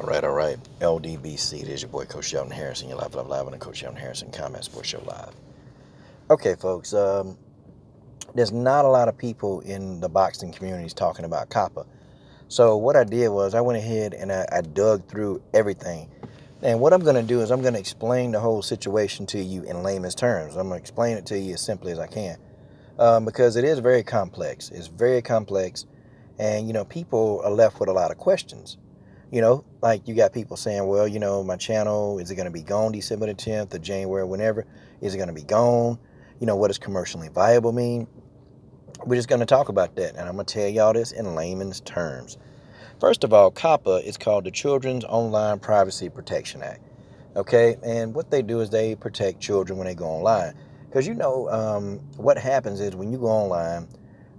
All right. LDBC, there's your boy, Coach Sheldon Harrison. You're live on the Coach Sheldon Harrison Combat Sports Show Live. Okay, folks, there's not a lot of people in the boxing communities talking about Coppa. So what I did was I went ahead and I dug through everything. And what I'm going to do is I'm going to explain the whole situation to you in layman's terms. I'm going to explain it to you as simply as I can. Because it is very complex. It's very complex. And, people are left with a lot of questions. Like you got people saying, well, my channel, is it going to be gone December the 10th or January, whenever? Is it going to be gone? What does commercially viable mean? We're just going to talk about that. And I'm going to tell y'all this in layman's terms. First of all, Coppa is called the Children's Online Privacy Protection Act. Okay. And what they do is they protect children when they go online. Because, what happens is when you go online,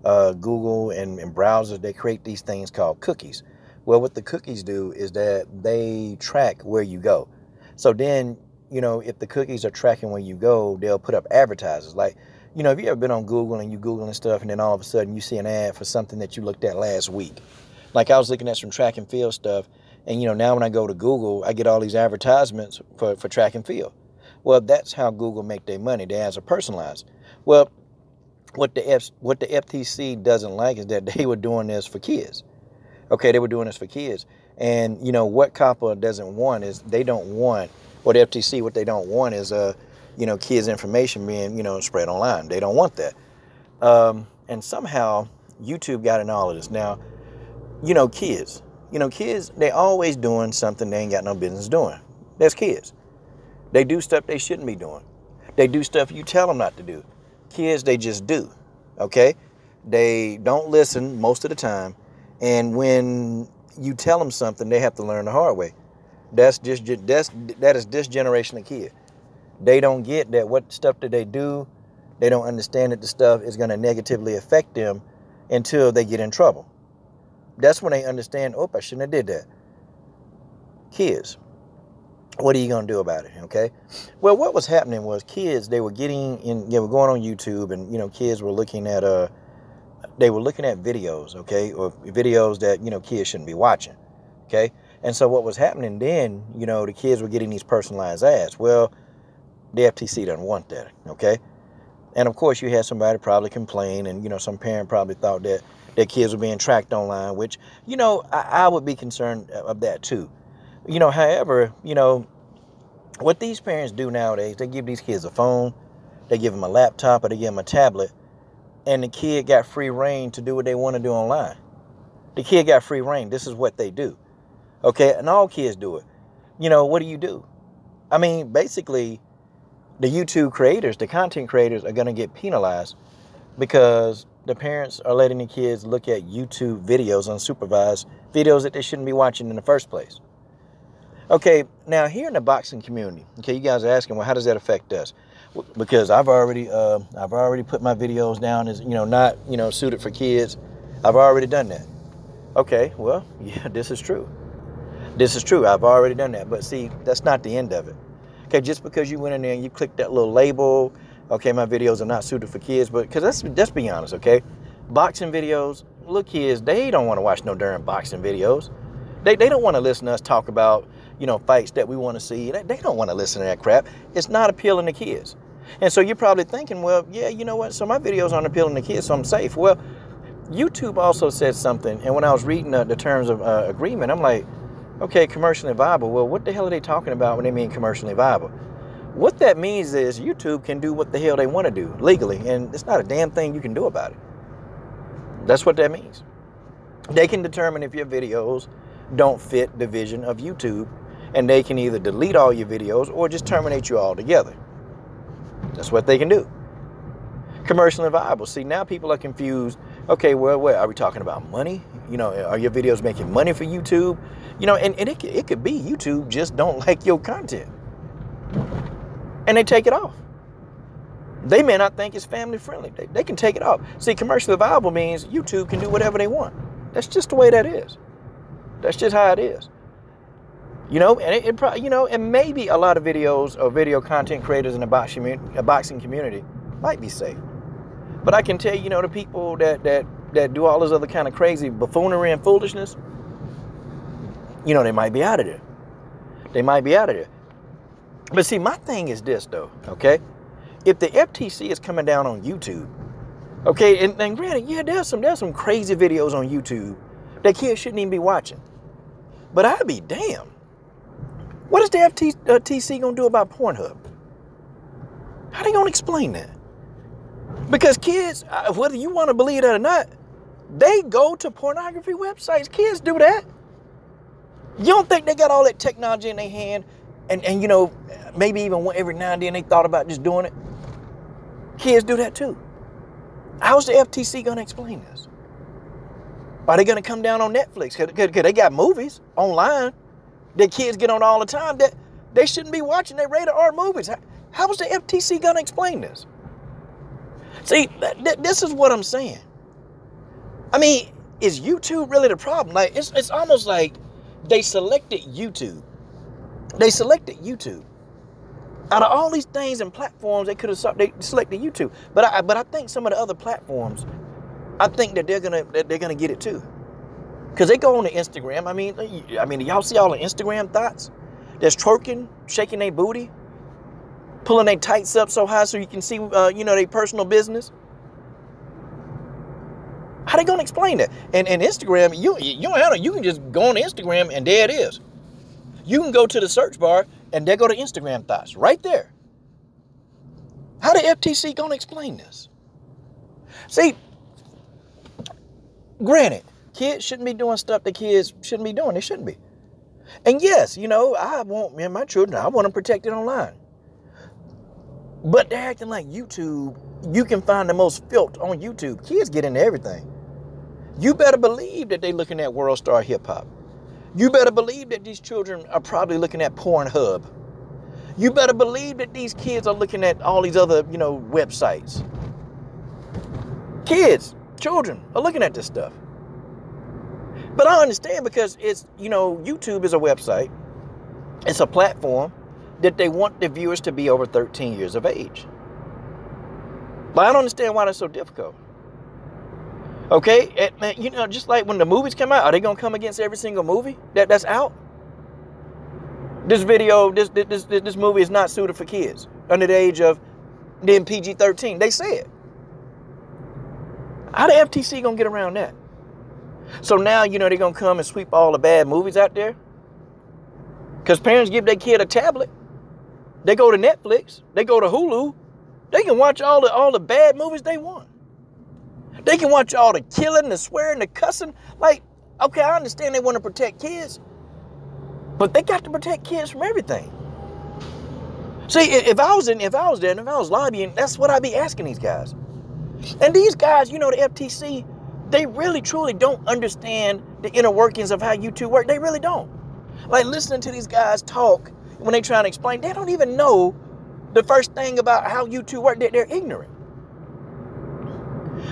Google and browsers, they create these things called cookies. Well, what the cookies do is that they track where you go. So then, if the cookies are tracking where you go, they'll put up advertisers. Like, have you ever been on Google and you Googling stuff and then all of a sudden you see an ad for something that you looked at last week? Like I was looking at some track and field stuff and, now when I go to Google, I get all these advertisements for track and field. Well, that's how Google make their money. They ads are personalized. Well, what the FTC doesn't like is that they were doing this for kids. Okay, they were doing this for kids. And, what Coppa doesn't want is they don't want, or the FTC, what they don't want is, kids' information being, spread online. They don't want that. And somehow YouTube got in all of this. Now, kids, they always doing something they ain't got no business doing. That's kids. They do stuff they shouldn't be doing. They do stuff you tell them not to do. Kids, they just do. Okay? They don't listen most of the time. And when you tell them something, they have to learn the hard way. That is this generation of kid. They don't get that what stuff that they do, they don't understand that the stuff is going to negatively affect them until they get in trouble. That's when they understand, I shouldn't have did that. Kids, what are you going to do about it? Okay. Well, what was happening was kids, they were going on YouTube and, kids were looking at, videos, okay, or videos that, kids shouldn't be watching, okay? And so what was happening then, the kids were getting these personalized ads. Well, the FTC doesn't want that, okay? And, of course, you had somebody probably complain and, some parent probably thought that their kids were being tracked online, which, I would be concerned of that too. However, what these parents do nowadays, they give these kids a phone, they give them a laptop, or they give them a tablet, and the kid got free reign to do what they want to do online. The kid got free reign. This is what they do. Okay? And all kids do it. What do you do? I mean, basically, the YouTube creators, the content creators are going to get penalized because the parents are letting the kids look at YouTube videos, unsupervised videos that they shouldn't be watching in the first place. Okay, now here in the boxing community, okay, you guys are asking, well, how does that affect us? Because I've already put my videos down as, not, suited for kids. I've already done that. Okay, well, yeah, this is true. This is true. I've already done that. But see, that's not the end of it. Okay, just because you went in there and you clicked that little label, okay, my videos are not suited for kids, but because let's be honest, okay? Boxing videos, little kids, they don't want to watch no darn boxing videos. They don't want to listen to us talk about, fights that we want to see. They don't want to listen to that crap. It's not appealing to kids. And so you're probably thinking, well, yeah, you know what? So my videos aren't appealing to kids, so I'm safe. Well, YouTube also said something. And when I was reading the terms of agreement, I'm like, okay, commercially viable. Well, what the hell are they talking about when they mean commercially viable? What that means is YouTube can do what the hell they want to do legally. And it's not a damn thing you can do about it. That's what that means. They can determine if your videos don't fit the vision of YouTube. And they can either delete all your videos or just terminate you altogether. That's what they can do. Commercially viable. See, now people are confused. Okay, well, are we talking about money? Are your videos making money for YouTube? And it could be YouTube just don't like your content. And they take it off. They may not think it's family friendly. They can take it off. See, commercially viable means YouTube can do whatever they want. That's just the way that is. That's just how it is. And it probably, and maybe a lot of videos or video content creators in the boxing community might be safe. But I can tell you, the people that do all this other kind of crazy buffoonery and foolishness, you know, they might be out of there. They might be out of there. But see, my thing is this, though, okay? If the FTC is coming down on YouTube, okay, and granted, yeah, there's some crazy videos on YouTube that kids shouldn't even be watching. But I'd be damned. What is the FTC going to do about Pornhub? How they going to explain that? Because kids, whether you want to believe it or not, they go to pornography websites. Kids do that. You don't think they got all that technology in their hand and you know, maybe even every now and then they thought about just doing it? Kids do that too. How's the FTC going to explain this? Are they going to come down on Netflix? Because they got movies online that kids get on all the time that they shouldn't be watching. They rated R movies. How is the FTC going to explain this? See, this is what I'm saying. I mean, is YouTube really the problem? Like, it's almost like they selected YouTube. They selected YouTube. Out of all these things and platforms, they selected YouTube. But I think some of the other platforms, I think that they're gonna get it too. Cause they go on to Instagram. I mean, y'all see all the Instagram thoughts? That's twerking, shaking their booty, pulling their tights up so high so you can see, you know, their personal business. How they gonna explain that? And Instagram, you can just go on Instagram and there it is. You can go to the search bar and there go to Instagram thoughts right there. How the FTC gonna explain this? See, granted, kids shouldn't be doing stuff that kids shouldn't be doing. They shouldn't be. And yes, you know, I want my children, I want them protected online. But they're acting like YouTube, you can find the most filth on YouTube. Kids get into everything. You better believe that they're looking at World Star Hip Hop. You better believe that these children are probably looking at Pornhub. You better believe that these kids are looking at all these other, you know, websites. Kids, children are looking at this stuff. But I understand because it's, you know, YouTube is a website. It's a platform that they want the viewers to be over 13 years of age. But I don't understand why that's so difficult. Okay, and, you know, just like when the movies come out, are they gonna come against every single movie that's out? This movie is not suited for kids under the age of then PG-13. They say it. How the FTC gonna get around that? So now, you know, they're gonna come and sweep all the bad movies out there? Because parents give their kid a tablet. They go to Netflix. They go to Hulu. They can watch all the bad movies they want. They can watch all the killing, the swearing, the cussing. Like, okay, I understand they want to protect kids, but they got to protect kids from everything. See, if I was there and if I was lobbying, that's what I'd be asking these guys. And these guys, you know, the FTC, they really truly don't understand the inner workings of how YouTube work. They really don't. Like, listening to these guys talk when they try to explain, they don't even know the first thing about how YouTube work. They're ignorant.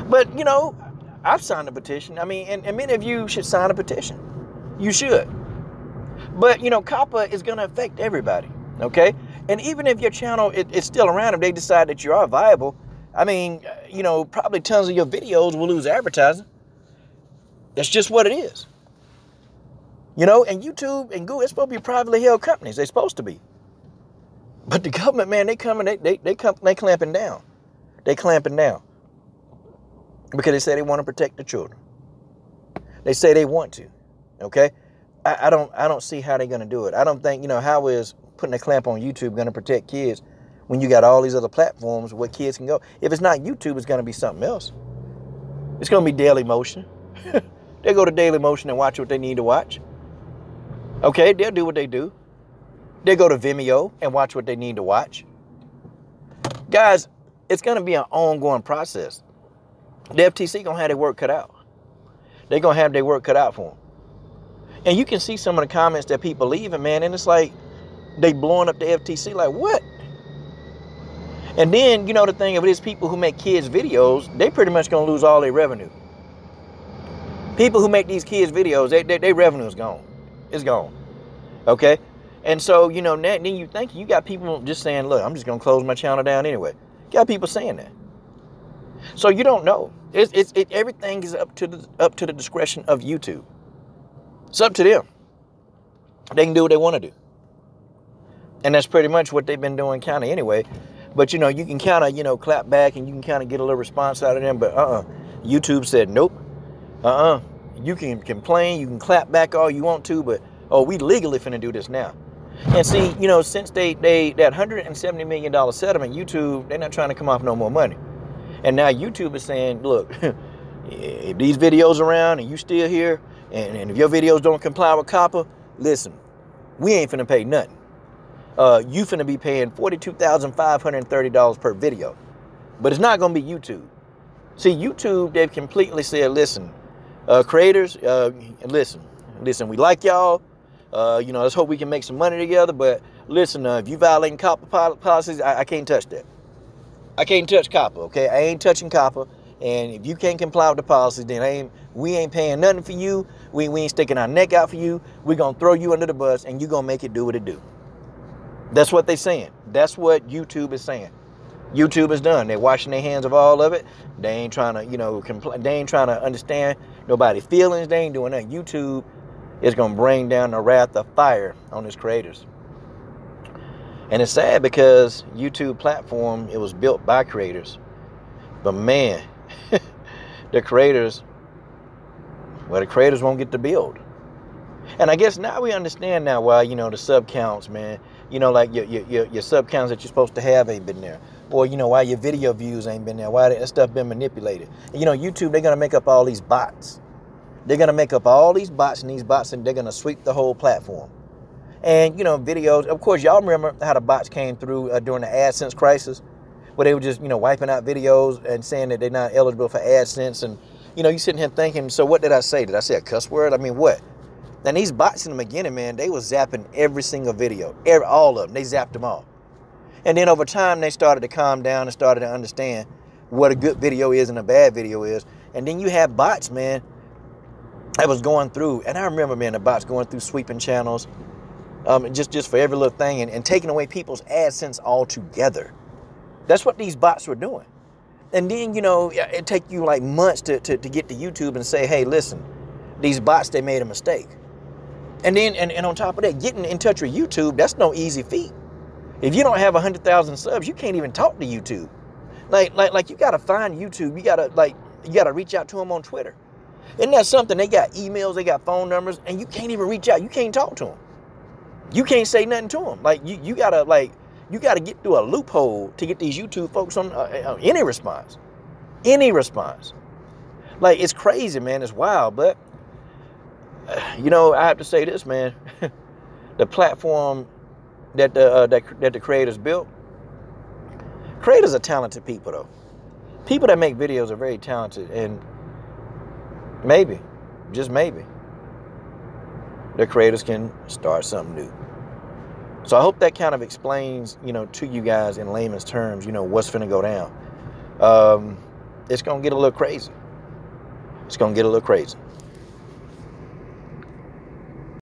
But, you know, I've signed a petition. I mean, and many of you should sign a petition. You should. But, you know, Coppa is going to affect everybody, okay? And even if your channel is still around, if they decide that you are viable, I mean, you know, probably tons of your videos will lose advertising. That's just what it is. You know, and YouTube and Google, it's supposed to be privately held companies. They're supposed to be. But the government, man, they clamping down. They clamping down. Because they say they want to protect the children. They say they want to. Okay? I don't see how they're going to do it. I don't think, you know, how is putting a clamp on YouTube going to protect kids when you got all these other platforms where kids can go? If it's not YouTube, it's going to be something else. It's going to be Daily Motion. They go to Daily Motion and watch what they need to watch. Okay, they'll do what they do. They go to Vimeo and watch what they need to watch. Guys, it's going to be an ongoing process. The FTC going to have their work cut out. They're going to have their work cut out for them. And you can see some of the comments that people leaving, man, and it's like they blowing up the FTC like, what? And then, you know, the thing of it is people who make kids videos, they pretty much going to lose all their revenue. People who make these kids videos, their revenue is gone. It's gone. Okay? And so, you know, then you think you got people just saying, look, I'm just going to close my channel down anyway. You got people saying that. So you don't know. Everything is up to the discretion of YouTube. It's up to them. They can do what they want to do. And that's pretty much what they've been doing kind of anyway. But, you know, you can kind of, you know, clap back and you can kind of get a little response out of them. But YouTube said, nope. You can complain, you can clap back all you want to, but, oh, we legally finna do this now. And see, you know, since that $170 million settlement, YouTube, they're not trying to come off no more money. And now YouTube is saying, look, if these videos around and you still here, and if your videos don't comply with Coppa, listen, we ain't finna pay nothing. You finna be paying $42,530 per video. But it's not gonna be YouTube. See, YouTube, they've completely said, listen, creators, listen, we like y'all. You know, let's hope we can make some money together. But listen, if you violating Coppa policies, I can't touch that. I can't touch Coppa, okay? I ain't touching Coppa. And if you can't comply with the policies, then we ain't paying nothing for you. We ain't sticking our neck out for you. We're going to throw you under the bus, and you're going to make it do what it do. That's what they're saying. That's what YouTube is saying. YouTube is done. They're washing their hands of all of it. They ain't trying to, you know, they ain't trying to understand nobody's feelings. They ain't doing that. YouTube is going to bring down the wrath of fire on its creators. And it's sad because YouTube platform, it was built by creators. But man, the creators won't get to build. And I guess now we understand now why, you know, the sub counts, man. You know, like your sub counts that you're supposed to have ain't been there. Or, you know, why your video views ain't been there. Why that stuff been manipulated. And, you know, YouTube, they're going to make up all these bots. They're going to make up all these bots, and they're going to sweep the whole platform. And, you know, videos, of course, y'all remember how the bots came through during the AdSense crisis, where they were just, you know, wiping out videos and saying that they're not eligible for AdSense. And, you know, you sitting here thinking, so what did I say? Did I say a cuss word? I mean, what? And these bots in the beginning, man, they was zapping every single video, all of them. They zapped them all. And then over time, they started to calm down and started to understand what a good video is and a bad video is. And then you have bots, man, that was going through. And I remember, man, the bots going through sweeping channels, just for every little thing, and taking away people's AdSense altogether. That's what these bots were doing. And then, you know, it take you like months to get to YouTube and say, hey, listen, these bots, they made a mistake. And then, and on top of that, getting in touch with YouTube, that's no easy feat. If you don't have 100,000 subs, you can't even talk to YouTube. Like you gotta find YouTube. You gotta reach out to them on Twitter. Isn't that something? They got emails, they got phone numbers, and you can't even reach out. You can't talk to them. You can't say nothing to them. Like you gotta get through a loophole to get these YouTube folks on any response. Any response. Like, it's crazy, man. It's wild, but you know, I have to say this, man. The platform that the creators built. Creators are talented people, though. People that make videos are very talented, and maybe, just maybe, the creators can start something new. So I hope that kind of explains, you know, to you guys in layman's terms, you know, what's finna go down. It's gonna get a little crazy. It's gonna get a little crazy.